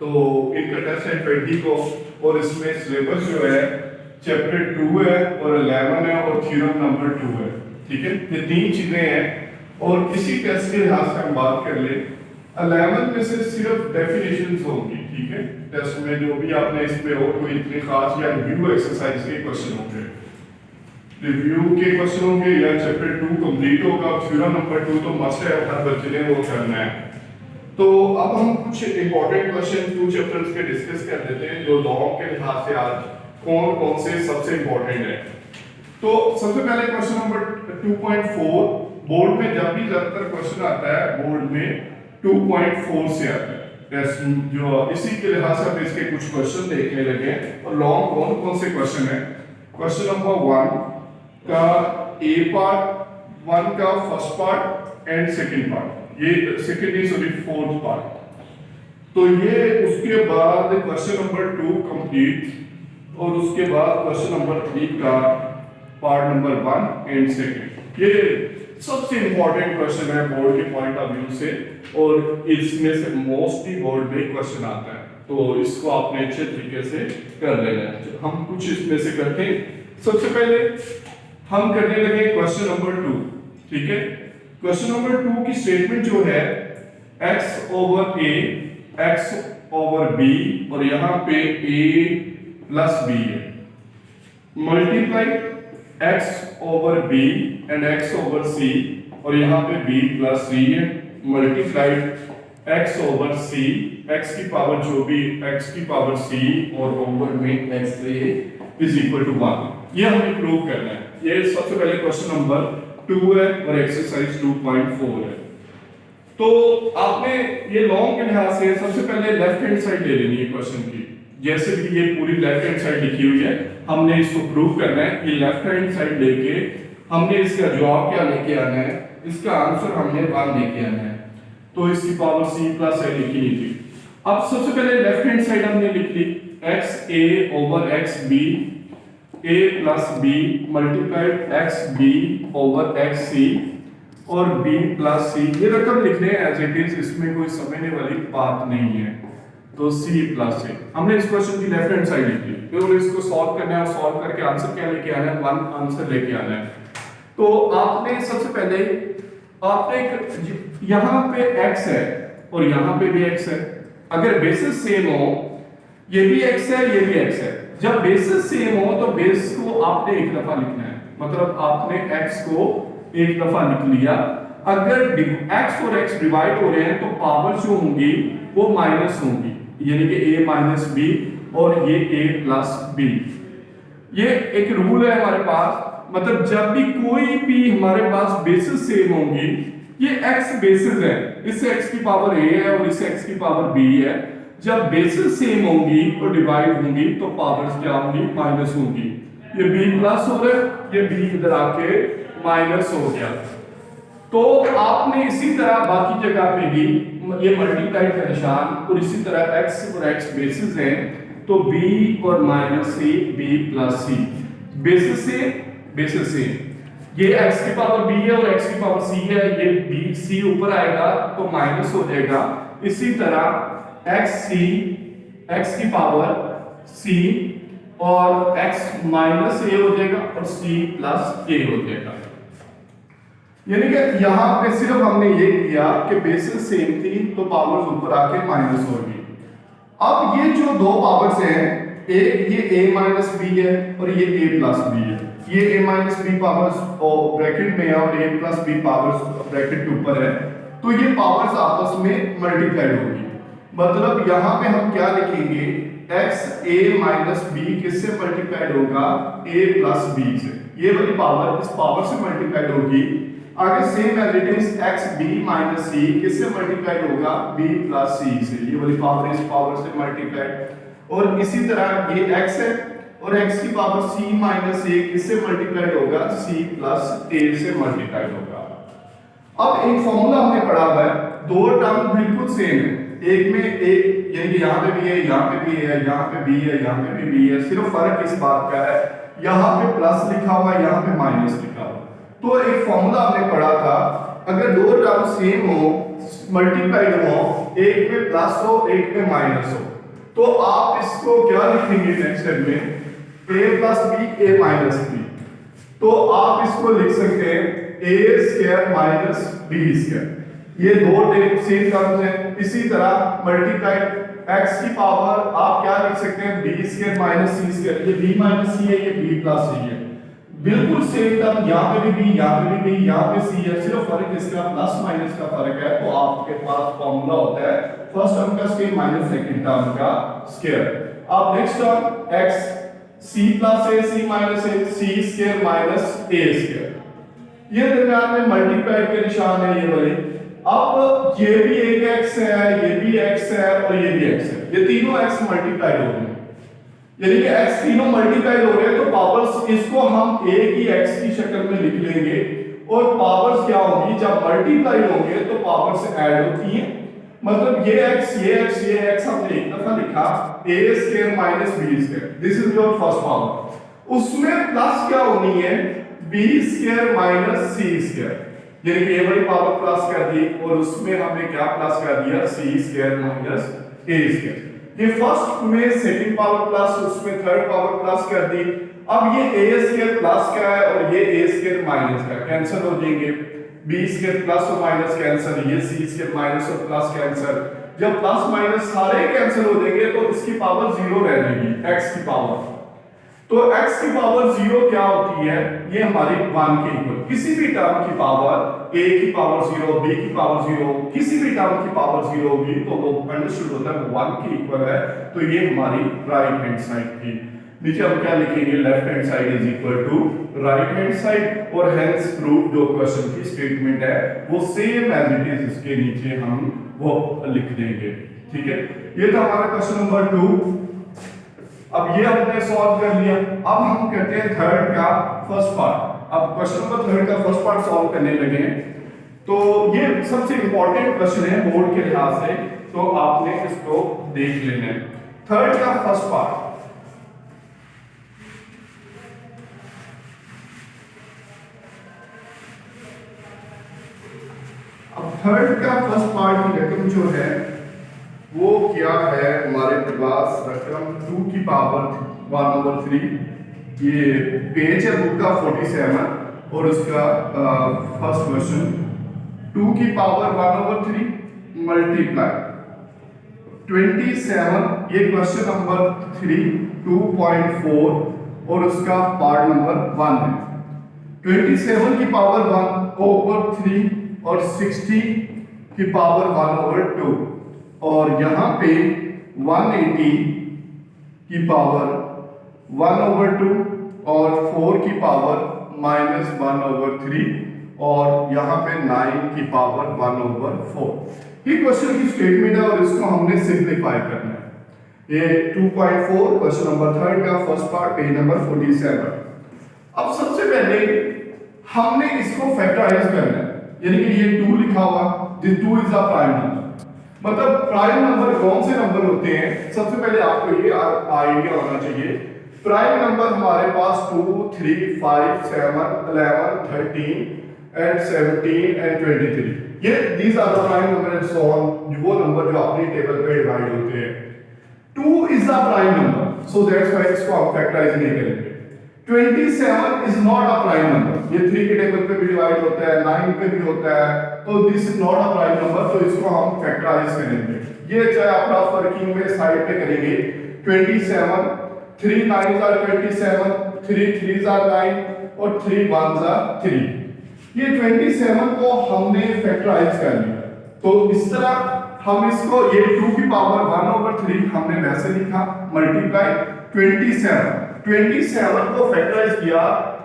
तो इनका टेस्ट है 20 को, और इसमें सिलेबस जो है चैप्टर 2 है और 11 है और थ्योरम नंबर 2 है। ठीक है, ये तीन चीजें हैं। और इसी टेस्ट के लिहाज से हम बात कर ले 11 में से सिर्फ डेफिनेशंस होंगी। ठीक है, टेस्ट में जो भी आपने इसमें और कोई इतनी खास या रिव्यू एक्सरसाइज के क्वेश्चन होंगे, रिव्यू के क्वेश्चन होंगे या चैप्टर 2 कंप्लीट होगा, थ्योरम नंबर 2 तो मस्ट है, हर बच्चे ने वो करना है। तो अब हम कुछ इंपॉर्टेंट क्वेश्चन 2 चैप्टर्स के डिस्कस कर लेते हैं जो लॉ के लिहाज से आज कौन कौन से सबसे इंपॉर्टेंट है। तो सबसे पहले क्वेश्चन नंबर 2.4, बोर्ड में जब भी ज्यादातर क्वेश्चन आता है बोर्ड में 2.4 से आता है टेस्ट, जो इसी के लिहाज से इसके कुछ क्वेश्चन देखने लगे और लॉन्ग कौन कौन से क्वेश्चन है। क्वेश्चन नंबर 1 का ए पार्ट, 1 का first part and second part, ये सेकंड नहीं सॉरी फोर्थ पार्ट। तो ये उसके बाद क्वेश्चन नंबर 2 कंप्लीट और उसके बाद क्वेश्चन नंबर 3 का पार्ट नंबर 1 एंड सेकंड। ये सबसे इंपॉर्टेंट क्वेश्चन है बोर्ड के पॉइंट ऑफ व्यू से और इसमें से मोस्टली बोर्ड में क्वेश्चन आता है, तो इसको आपने अच्छे तरीके से कर लेना है। हम कुछ इसमें से करते हैं। सबसे पहले हम करने लगे क्वेश्चन नंबर 2। ठीक है, क्वेश्चन नंबर 2 की स्टेटमेंट जो है x over a, x over b और यहां पे a प्लस b है, multiply x over b and x over c और यहां पे b प्लस c है, multiply x over c, x की पावर जो भी x की पावर c और ओवर में x इज इक्वल टू 1। ये हमें प्रूव करना है। ये सबसे पहले क्वेश्चन नंबर 2 है और एक्सरसाइज 2.4 है। तो आपने ये लॉन्ग के लिहाज से सबसे पहले लेफ्ट हैंड साइड ले लेनी है क्वेश्चन की, जैसे कि ये पूरी लेफ्ट हैंड साइड लिखी हुई है, हमने इसको प्रूव करना है कि लेफ्ट हैंड साइड लेके हमने इसका जवाब क्या लेके आना है, इसका आंसर हमने 1 लेके आना है। तो इसकी पावर c प्लस a लिखी नहीं थी। अब सबसे पहले लेफ्ट हैंड साइड हमने लिख ली x a over x b, a plus b multiplied x b over x c और b प्लस c। ये रकम लिखने हैं एज इट इज, इसमें कोई समझने वाली बात नहीं है। तो c प्लस a हमने इस क्वेश्चन की लेफ्ट हैंड साइड लिख ली, फिर इसको सॉल्व करना है और सॉल्व करके आंसर क्या लेके आना है, 1 आंसर लेके आना है। तो आपने सबसे पहले आपने यहां पे x है और यहां पे भी x है, अगर बेसिस सेम हो, ये भी x है ये भी x है, जब बेसिस सेम हो तो बेस को आपने एक दफा लिखना है, मतलब आपने x को एक दफा लिख लिया। अगर x और x डिवाइड हो रहे हैं तो पावर जो होंगी वो माइनस होंगी, यानी कि a माइनस b और ये a प्लस b। ये एक रूल है हमारे पास, मतलब जब भी कोई भी हमारे पास बेसिस सेम होंगी, ये x बेसिस है, इससे x की पावर a है और इससे x की पावर b है, जब बेसिस सेम होंगी और डिवाइड होंगी तो पावर्स क्या होंगी, माइनस होंगी। ये b प्लस हो रहा है, ये b इधर आके माइनस हो गया। तो आपने इसी तरह बाकी जगह पे भी ये मल्टीप्लाई का निशान और इसी तरह x और x बेसिस है, तो b और minus c, b plus c, basis से ये x की पावर b है और x की पावर c है, ये b c ऊपर आएगा तो माइनस हो जाएगा। इसी तरह x की पावर c और x माइनस a हो जाएगा और c प्लस a हो जाएगा। यानी कि यहां पे सिर्फ हमने ये किया कि बेसिस सेम थी तो पावर्स ऊपर आके माइनस होगी। अब ये जो दो पावर्स हैं, एक ये a माइनस b है और ये a प्लस b है, ये a minus b powers bracket में है और a plus b powers bracket के ऊपर है, तो ये पावर्स आपस में मल्टीप्लाइड होगी। मतलब यहां पे हम क्या लिखेंगे, x a माइनस b किससे मल्टीप्लाइड होगा, a प्लस b से, ये वाली पावर इस पावर से मल्टीप्लाइड होगी। आगे same as it is x b minus c किससे मल्टीप्लाइड होगा, b प्लस c से, ये वाली पावर इस पावर से मल्टीप्लाइड। और इसी तरह ये x है और x की पावर c माइनस a किससे मल्टीप्लाइड होगा, c प्लस a से मल्टीप्लाइड होगा। अब एक फॉर्मूला हमने पढ़ा हुआ है, दो टर्म बिल्कुल सेम है, एक में एक यानी कि यहां पे भी है, यहां पे भी है, यहां पे भी है, यहां पे भी है, सिर्फ फर्क इस बात का है यहां पे प्लस लिखा हुआ है, यहां पे माइनस लिखा हुआ है। तो एक फॉर्मूला हमने पढ़ा था, अगर दो टर्म सेम हो, मल्टीप्लाइड हो एक में प्लस हो एक में माइनस हो, तो आप इसको क्या लिखेंगे नेक्स्ट स्टेप में, a plus B a minus B. तो आप इसको लिख सकते हैं a square minus B square, ये दो सेम टर्म्स हैं। इसी तरह मल्टीप्लाई x की पावर आप क्या लिख सकते हैं, b square minus c square, ये b माइनस c है, ये b प्लस c है, बिल्कुल सेम टर्म, यहाँ पे भी b, यहाँ पे भी b, यहाँ पे c है, सिर्फ फर्क इसका प्लस माइनस का फर्क है। तो आपके पास फॉर्मूला होता है फर्स्ट टर्म का स्क्वायर माइनस सेकंड टर्म का स्क्वायर। अब next term x c plus a c minus a, c square minus a square, ये दरम्यान में मल्टीप्लाई के निशान है ये वाले। अब ये भी एक x है, ये भी x है और ये भी x है, ये तीनों x मल्टीप्लाई हो रहे हैं, यानी कि x तीनों मल्टीप्लाई हो रहे हैं। तो पावर्स इसको हम एक ही x की शक्ल में लिख लेंगे और पावर्स क्या होगी, जब मल्टीप्लाई होंगे तो पावर्स ऐड होती हैं। मतलब ये x हमने एक दफा लिखा a square minus b square, this is your first power. उसमें प्लस क्या होनी है, b square minus c square, यानी कि a वाली पावर प्लस कर दी और उसमें हमने क्या प्लस कर दिया, c square minus a square. ये फर्स्ट में सेकंड पावर प्लस, उसमें थर्ड पावर प्लस कर दी। अब ये a स्क्वायर प्लस का है और ये a स्क्वायर माइनस का, कैंसिल हो जाएंगे, b स्क्वायर प्लस और माइनस कैंसिल, ये c स्क्वायर माइनस और प्लस कैंसिल। जब प्लस माइनस सारे कैंसिल हो जाएंगे तो इसकी पावर जीरो रह जाएगी, x की पावर। तो x की पावर जीरो क्या होती है, ये हमारी 1 के इक्वल। किसी भी टर्म की पावर a की पावर जीरो, b की पावर जीरो, किसी भी टर्म की पावर जीरो होगी तो वो अंडरस्टूड होता है 1 के इक्वल है। तो ये हमारी राइट हैंड साइड थी। नीचे हम क्या लिखेंगे, left hand side is equal to right hand side, और हेंस प्रूव जो क्वेश्चन की स्टेटमेंट है वो सेम एज इट इज इसके नीचे हम वो लिख देंगे। ठीक है, ये था हमारा क्वेश्चन नंबर 2। अब ये हमने सॉल्व कर लिया। अब हम करते हैं थर्ड का फर्स्ट पार्ट। अब क्वेश्चन नंबर थर्ड का फर्स्ट पार्ट सॉल्व करने लगे हैं। तो ये सबसे इंपॉर्टेंट क्वेश्चन है बोर्ड के लिहाज से, तो आपने इसको देख लेना है। थर्ड का फर्स्ट पार्ट, अब थर्ड का फर्स्ट पार्ट की रकम जो है वो क्या है, हमारे पास रकम 2 की पावर 1/3, ये पेज है बुक का 47 और उसका फर्स्ट क्वेश्चन 2 की पावर 1/3 मल्टीप्लाई 27, ये क्वेश्चन नंबर 3 2.4 और उसका पार्ट नंबर 1 है। 27 की पावर 1/3 और 60 की पावर 1/2 और यहाँ पे 180 की पावर 1/2 और 4 की पावर -1/3 और यहाँ पे 9 की पावर 1/4। ये क्वेश्चन की स्टेटमेंट है और इसको हमने सिंप्लीफाई करना है। ये 2.4 क्वेश्चन नंबर थर्ड का फर्स्ट पार्ट, पेज नंबर 47। अब सबसे पहले हमने इसको फैक्टराइज करना है, यानी कि ये 2 लिखा हुआ, this 2 is a prime number. मतलब प्राइम नंबर कौन से नंबर होते हैं, सबसे पहले आपको ये आइडिया होना चाहिए। प्राइम नंबर हमारे पास 2 3 5 7 11 13 and 17 and 23, ये these are the prime number and so on, वो नंबर जो अपनी टेबल पे डिवाइड होते हैं। 2 is a prime number, so that's why इसको हम फैक्टराइज नहीं करेंगे। 27 is not a prime number, ये 3 के टेबल पे भी डिवाइड होता है, 9 पे भी होता है, तो this is not a prime number, तो इसको हम फैक्टराइज करेंगे। ये चाहे अपना वर्किंग में साइड पे करेंगे। 27 3 9s are 27, 3 3s are 9 और 3 1s are 3। ये 27 को हमने फैक्टराइज कर लिया, तो इस तरह हम इसको ये 2 की पावर 1/3 हमने वैसे लिखा मल्टीप्लाई 27 को फैक्टराइज किया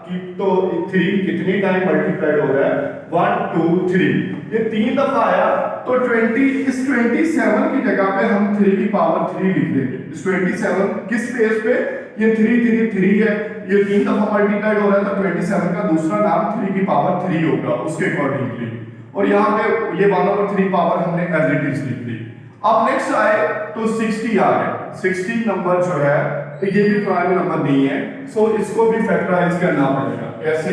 कि तो 3 कितनी टाइम मल्टीप्लाइड हो रहा है, 1 2 3, ये 3 दफा आया, तो 20 इस 27 की जगह पे हम 3 की पावर 3 लिख देंगे। इस 27 किस बेस पे, ये 3 3 3 है, ये 3 दफा मल्टीप्लाइड हो रहा है, तो 27 का दूसरा नाम 3 की पावर 3 होगा उसके अकॉर्डिंगली, और यहाँ पे ये 1/3 पावर हमने एज इट इज लिख दी। अब नेक्स्ट आए तो 60 आ गया। 60 नंबर जो है तो ये भी प्राइम नंबर नहीं है, सो इसको भी फैक्टराइज करना पड़ेगा। कैसे,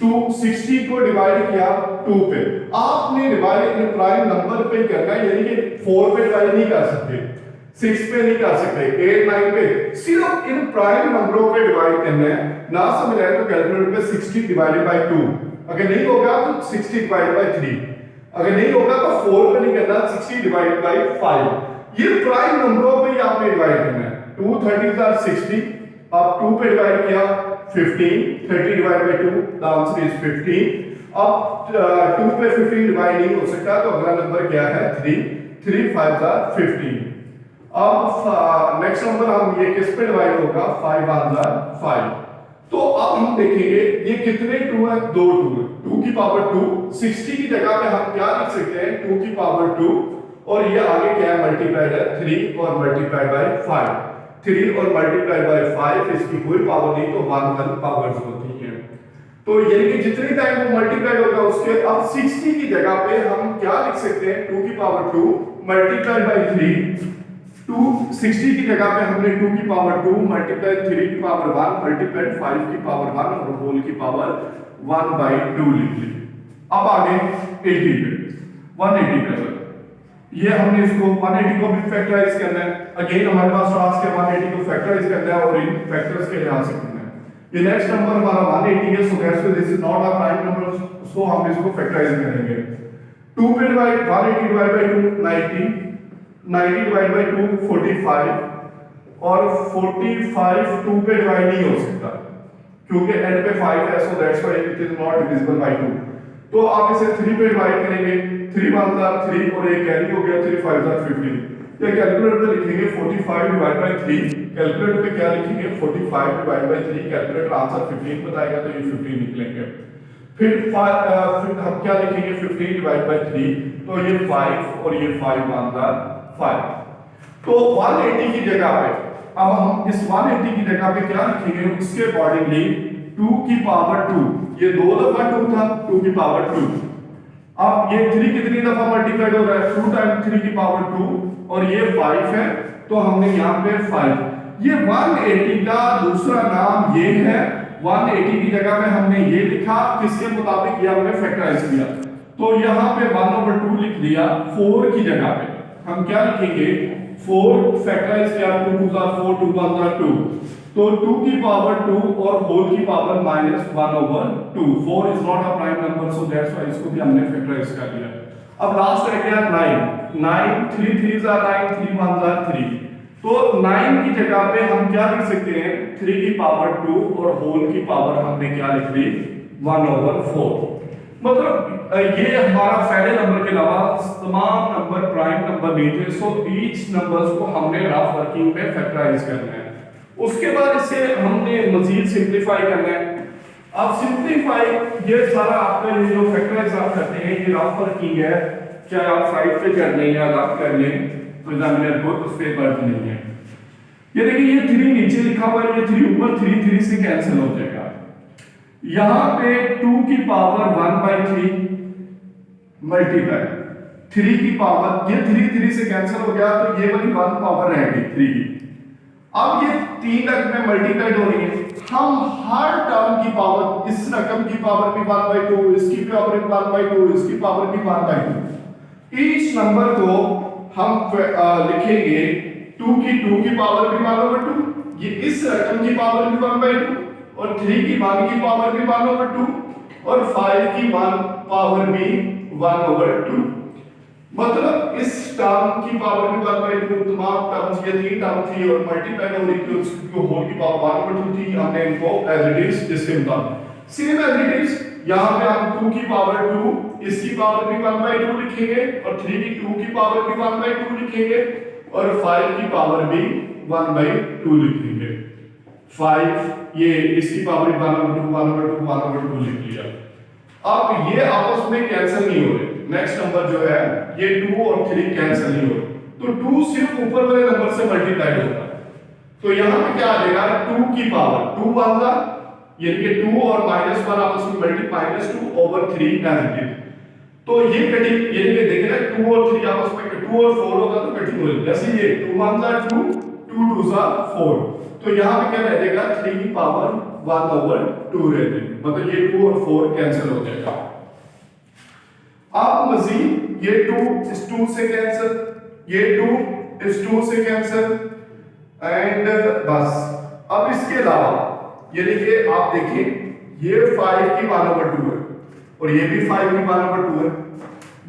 60 को डिवाइड किया 2 पे। आपने डिवाइड इन प्राइम नंबर पे करना है, यानी कि 4 पे डिवाइड नहीं कर सकते, 6 पे नहीं कर सकते, 8 9 पे, सिर्फ इन प्राइम नंबरों पे डिवाइड करना है। ना समझ आए तो कैलकुलेटर पे 60 डिवाइडेड बाय 2, अगर नहीं होगा तो 60 डिवाइडेड बाय 3, अगर नहीं होगा तो 4 पे नहीं करना, 60 डिवाइडेड बाय 5। ये प्राइम नंबरों पे ही आपने डिवाइड करना है। 2 30s are 60, आप 2 पे डिवाइड किया 15, 30 divide by 2 the answer is 15। अब 2 पे 15 डिवाइड नहीं हो सकता, तो अगला नंबर क्या है 3, 3 5s are 15। अब नेक्स्ट नंबर हम ये किस पे डिवाइड होगा 5 1s are 5। तो अब हम देखेंगे ये कितने 2 है, 2 2 है, 2 की पावर 2, 60 की जगह पे हम क्या लिख सकते हैं 2 की पावर 2, और ये आगे क्या है मल्टीप्लाइड है 3 और मल्टीप्लाइड बाय 5, 3 और मल्टीप्लाइड बाय 5, इसकी कोई पावर नहीं तो 1 पावर्स होती है। तो यानी कि जितनी टाइम वो मल्टीप्लाइड होगा उसके, अब 60 की जगह पे हम क्या लिख सकते हैं 2 की पावर 2 मल्टीप्लाइड बाय 3, 2 60 की जगह पे हमने 2 की पावर 2 मल्टीप्लाई 3 की पावर 1 मल्टीप्लाई 5 की पावर 1 और होल की पावर 1/2 लिख ली। अब आगे 80 पे 180 पे ये हमने इसको 180 को भी फैक्टराइज करना है। अगेन हमारे पास टास्क है 180 को फैक्टराइज करना है और इन फैक्टर्स के लिहाज से करना है। ये नेक्स्ट नंबर हमारा 180 है, so that's this is not a prime number, so हम इसको फैक्टराइज करेंगे। 2 पे divide 180 divide by 2 90, 90 divide by 2 45, और 45 2 पे डिवाइड नहीं हो सकता क्योंकि एंड पे 5 है, so that's why it is not divisible by 2। तो आप इसे 3 पे डिवाइड करेंगे, 3 1s are 3 और एक कैरी हो गया 3 5s are 15। ये कैलकुलेटर पे लिखेंगे 45 डिवाइड बाय 3, कैलकुलेटर पे क्या लिखेंगे 45 डिवाइड बाय 3, कैलकुलेटर आंसर 15 बताएगा तो ये 15 निकलेंगे। फिर हम क्या लिखेंगे 15 डिवाइड बाय 3, तो ये 5 और ये 5 1s are 5। तो 180 की जगह पे अब हम इस 180 की जगह पे क्या लिखेंगे उसके अकॉर्डिंगली 2 की पावर 2, ये 2 दफा 2 था 2 की पावर 2। अब ये 3 कितनी दफा मल्टीप्लाइड हो रहा है 2 टाइम्स 3 की पावर 2, और ये 5 है तो हमने यहाँ पे 5। ये 180 का दूसरा नाम ये है, 180 की जगह पे हमने ये लिखा, किसके मुताबिक ये हमने फैक्टराइज किया, तो यहाँ पे 1/2 लिख दिया। 4 की जगह पे हम क्या लिखेंगे 4 फैक्टराइज किया, 2 2s are 4 2 1s are 2, तो 2 की पावर 2 और होल की power -1/2। 4 is not a prime number, so that's why इसको भी हमने फैक्टराइज कर दिया। अब लास्ट रह गया 9, 9 3 3s are 9 3 1s are 3, तो 9 की जगह पे हम क्या लिख सकते हैं 3 की पावर 2 और होल की पावर हमने क्या लिख दी 1/4। मतलब ये हमारा पहले नंबर के अलावा तमाम नंबर प्राइम नंबर नहीं थे, सो ईच नंबर्स को हमने रफ वर्किंग में फैक्टराइज करना है। उसके बाद इसे हमने मजीद सिंपलीफाई करना है। अब सिंपलीफाई ये सारा आपका ये जो फैक्टराइज आप करते हैं ये रफ वर्किंग है, चाहे आप साइड पे कर लें या रफ कर लें तो एग्जामिनर को उस पे फर्क नहीं है। ये देखिए ये 3 नीचे लिखा हुआ है, ये 3 ऊपर, 3 3 से कैंसिल हो जाएगा। यहां पे 2 की पावर 1/3 मल्टीप्लाई 3 की पावर, ये 3 3 से कैंसिल हो गया तो ये वाली 1 पावर रह गई 3 की। अब ये 3 अंक में मल्टीप्लाइड हो रही है, हम हर टर्म की पावर, इस रकम की पावर भी 1/2, इसकी पावर भी 1/2, इसकी पावर भी 1/2, ईच नंबर को हम लिखेंगे 2 की पावर भी 1/2, ये इस रकम की पावर भी 1/2, और 3 की 1 की पावर भी 1/2, और 5 की 1 पावर भी 1/2। मतलब इस टर्म की पावर भी 1/2, तमाम टर्म्स ये 3 टर्म थी और मल्टीप्लाई हो रही थी, उसकी होल की पावर 1/2 थी, हमने इनको एज इट इज इसके मुताबिक सेम एज इट इज यहां पे हम 2 की पावर 2, इसकी पावर भी 1/2 लिखेंगे, और 3 की 2 की पावर भी 1/2 लिखेंगे, और 5 की पावर भी 1/2 लिखेंगे। 5 ये इसकी पावर 1/2 लिख लिया। अब ये आपस में कैंसिल नहीं हो रहे, नेक्स्ट नंबर जो है ये 2 और 3 कैंसिल नहीं हो रहे, तो 2 सिर्फ ऊपर वाले नंबर से मल्टीप्लाई होता है, तो यहां पे क्या आ जाएगा 2 की पावर 2 1 यानी कि 2 और -1 आपस में मल्टीप्लाई -2/3 एज इट इज। तो ये कटिंग यानी कि देखिए ना 2 और 3 आपस में 2 और 4 होगा तो कटिंग हो जाएगी, जैसे ये 2 1 2 2 2 4, तो यहां पे क्या रह जाएगा 3 की पावर 1/2 रह जाएगी, मतलब ये 2 और 4 कैंसिल हो जाएगा। अब मजीद ये 2 इस 2 से कैंसिल, ये 2 इस 2 से कैंसिल एंड बस। अब इसके अलावा यानी कि आप देखिए ये 5 की 1/2 है और ये भी 5 की 1/2 है,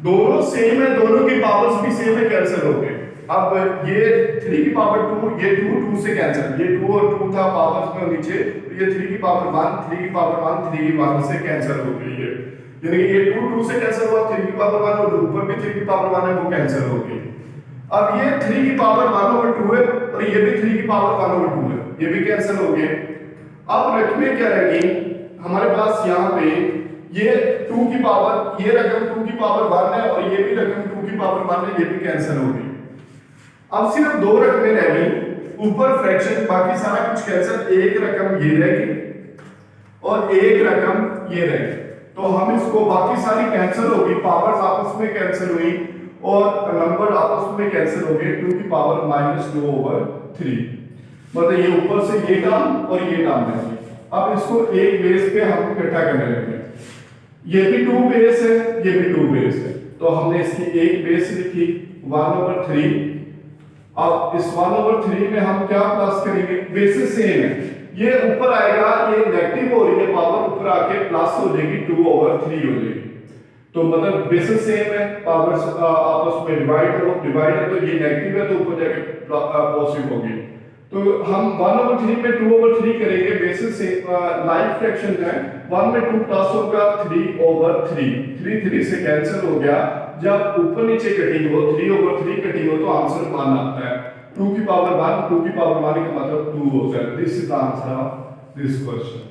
दोनों सेम है, दोनों की पावर्स भी सेम है, कैंसिल हो गए। अब ये 3 की पावर 2, ये 2 से कैंसिल, ये 2 और 2 था पावर्स में नीचे, ये 3 की पावर 1, 3 की पावर 1, 3 की पावर से कैंसिल हो गई है, यानी कि ये 2 से कैंसिल हुआ, 3 की पावर 1 और ऊपर भी 3 की पावर 1 है वो कैंसिल हो गई। अब ये 3 की पावर 1/2 है और ये भी 3 की पावर 1/2 है, ये भी कैंसिल हो गए। अब रकमें क्या रह गई हमारे पास, यहाँ पे ये 2 की पावर, ये रकम 2 की पावर 1 है और ये भी रकम 2 की पावर 1 है, ये भी कैंसिल हो गई। अब सिर्फ 2 रकमें रह गई, ऊपर फ्रैक्शन, बाकी सारा कुछ कैंसिल, एक रकम ये रह गई और एक रकम ये रह गई। तो हम इसको, बाकी सारी कैंसिल हो गई, पावर्स आपस में कैंसिल हुई और नंबर आपस में कैंसिल हो गए, 2 की पावर -2/3, मतलब ये ऊपर से ये टर्म और ये टर्म है। अब इसको एक बेस पे हम इकट्ठा करने लगे, ये भी 2 बेस है, ये भी 2 बेस है, तो हमने इसकी एक बेस लिखी 1/3। अब इस 1/3 में हम क्या प्लस करेंगे, बेसिस सेम है, ये ऊपर आएगा, ये नेगेटिव हो रही है पावर, ऊपर आके प्लस हो जाएगी, 2/3 हो जाएगी, तो मतलब बेसिस सेम है, पावर्स आपस में डिवाइड है, तो ये नेगेटिव है तो ऊपर जाके पॉजिटिव होगी। तो हम 1/3 में 2/3 करेंगे, बेसिस से लाइक फ्रैक्शन है, 1 में 2 प्लस होगा 3/3, 3 से कैंसिल हो गया। जब ऊपर नीचे कटिंग हो, 3/3 कटिंग हो तो आंसर 1 आता है, 2 की पावर 1, 2 की पावर 1 का मतलब 2 होता है। This is the answer of this question.